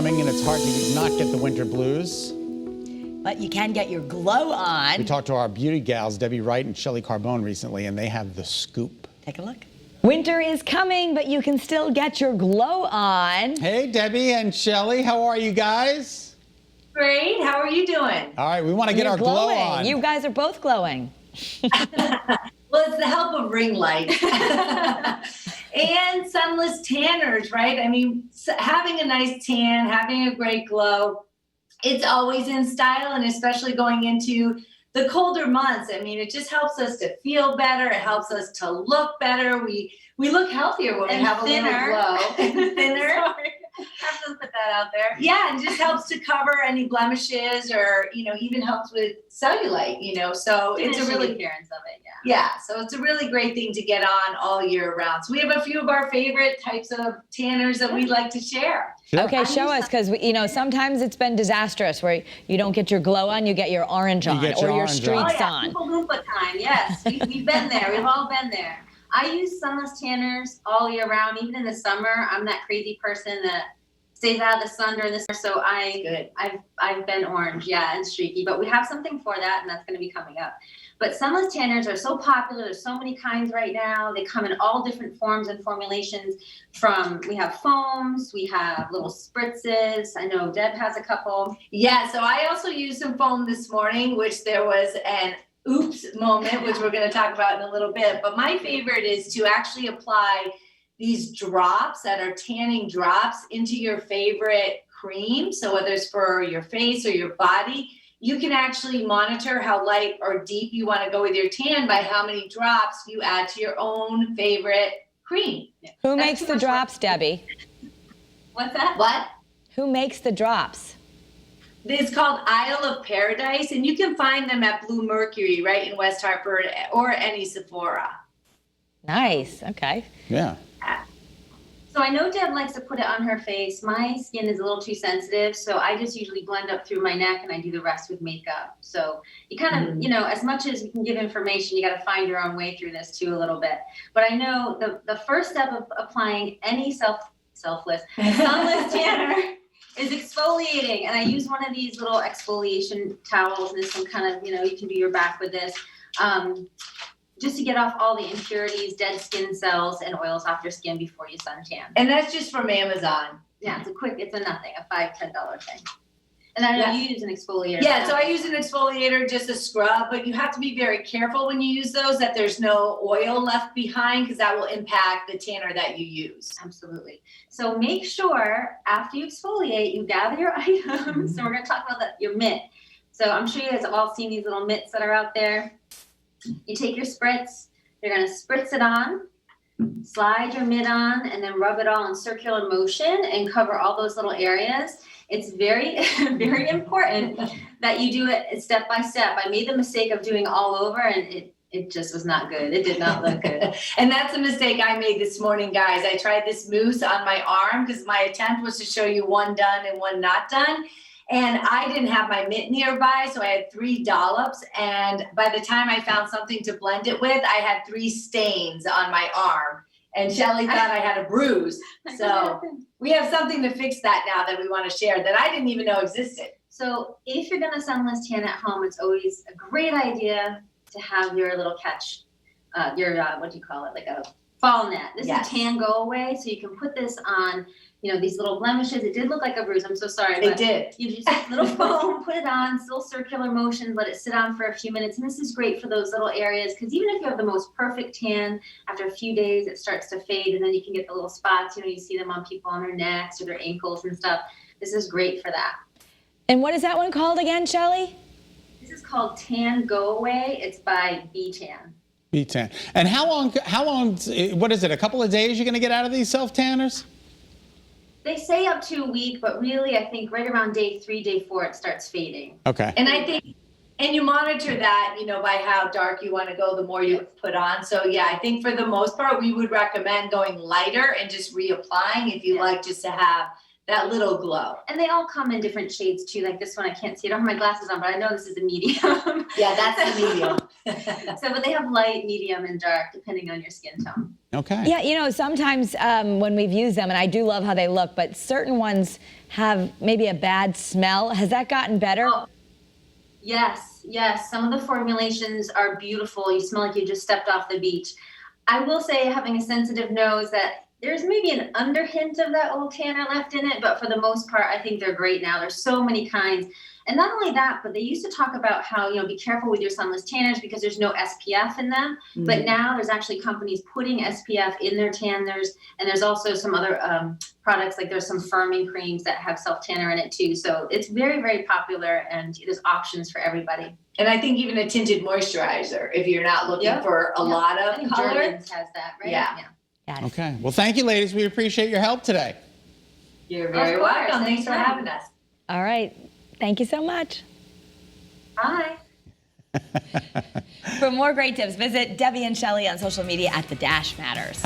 coming, and it's hard to not get the winter blues. But you can get your glow on. We talked to our beauty gals, Debbie Wright and Shelley Carbone, recently, and they have the scoop. Take a look. Winter is coming, but you can still get your glow on. Hey, Debbie and Shelley, how are you guys? Great. How are you doing? All right, we want to get our glow on. You guys are both glowing. Well, it's the help of ring light and sunless tanners, right? I mean, having a nice tan, having a great glow, it's always in style, and especially going into the colder months. I mean, it just helps us to feel better. It helps us to look better. We look healthier when we have thinner. A little glow. And thinner. Sorry. I have to put that out there. Yeah, and just helps to cover any blemishes, or even helps with cellulite. So it's a really appearance of it. Yeah, so it's a really great thing to get on all year round. So we have a few of our favorite types of tanners that we'd like to share. Sure. Okay, show us, because sometimes it's been disastrous where you don't get your glow on, you get your orange on, or your streaks on. Oompa Loompa time, yes. We've been there. We've all been there. I use sunless tanners all year round, even in the summer. I'm that crazy person that stays out of the sun during the summer, so I've been orange, and streaky. But we have something for that, and that's going to be coming up. But sunless tanners are so popular. There's so many kinds right now. They come in all different forms and formulations. We have foams, we have little spritzes. I know Deb has a couple. Yeah, so I also used some foam this morning, which there was an oops moment, which we're going to talk about in a little bit. But my favorite is to actually apply these drops that are tanning drops into your favorite cream. So whether it's for your face or your body, you can actually monitor how light or deep you want to go with your tan by how many drops you add to your own favorite cream. Who makes the drops, Debbie? What's that? What? Who makes the drops? It's called Isle of Paradise, and you can find them at Blue Mercury right in West Hartford or any Sephora. Nice. Okay. Yeah. So I know Deb likes to put it on her face. My skin is a little too sensitive, so I just usually blend up through my neck, and I do the rest with makeup. So you kind of, as much as we can give information, you got to find your own way through this too a little bit. But I know the first step of applying any sunless tanner is exfoliating. And I use one of these little exfoliation towels, and this one kind of, you can do your back with this. Just to get off all the impurities, dead skin cells, and oils off your skin before you suntan. And that's just from Amazon. Yeah, it's a nothing, a $5-10 thing. And I know you use an exfoliator. Yeah, so I use an exfoliator, just a scrub, but you have to be very careful when you use those that there's no oil left behind, because that will impact the tanner that you use. Absolutely. So make sure after you exfoliate, you gather your items. So we're going to talk about your mitt. So I'm sure you guys have all seen these little mitts that are out there. You take your spritz, you're going to spritz it on, slide your mitt on, and then rub it all in circular motion and cover all those little areas. It's very, very important that you do it step by step. I made the mistake of doing all over, and it just was not good. It did not look good. And that's a mistake I made this morning, guys. I tried this mousse on my arm because my attempt was to show you one done and one not done. And I didn't have my mitt nearby, so I had 3 dollops. And by the time I found something to blend it with, I had 3 stains on my arm. And Shelley thought I had a bruise. So we have something to fix that now that we want to share that I didn't even know existed. So if you're going to sunless tan at home, it's always a great idea to have your little catch, what do you call it, like a fall net. This is tan go away, so you can put this on these little blemishes. It did look like a bruise. I'm so sorry. It did. You just little foam, put it on, still circular motion, let it sit on for a few minutes. And this is great for those little areas, because even if you have the most perfect tan, after a few days, it starts to fade, and then you can get the little spots. You see them on people on their necks or their ankles and stuff. This is great for that. And what is that one called again, Shelley? This is called Tan Go Away. It's by B-Tan. B-Tan. And how long, what is it, a couple of days you're going to get out of these self-tanners? They say up to a week, but really, I think right around day 3, day 4, it starts fading. Okay. And I think, and you monitor that, by how dark you want to go, the more you put on. So yeah, I think for the most part, we would recommend going lighter and just reapplying if you like just to have that little glow. And they all come in different shades too. Like this one, I can't see. I don't have my glasses on, but I know this is a medium. Yeah, that's the medium. So, but they have light, medium, and dark depending on your skin tone. Okay. Yeah, you know, sometimes when we've used them, and I do love how they look, but certain ones have maybe a bad smell. Has that gotten better? Oh, yes, yes. Some of the formulations are beautiful. You smell like you just stepped off the beach. I will say, having a sensitive nose, that there's maybe an under hint of that old tanner left in it, but for the most part, I think they're great now. There's so many kinds. And not only that, but they used to talk about how, be careful with your sunless tanners because there's no SPF in them. Mm-hmm. But now there's actually companies putting SPF in their tanners. And there's also some other products, like there's some firming creams that have self-tanner in it too. So it's very, very popular and there's options for everybody. And I think even a tinted moisturizer, if you're not looking for a lot of color. Jergens has that, right? Yeah. Yes. Okay. Well, thank you, ladies. We appreciate your help today. You're very welcome. Thanks for having us. All right. Thank you so much. Bye. For more great tips, visit Debbie and Shelley on social media at The Dash Matters.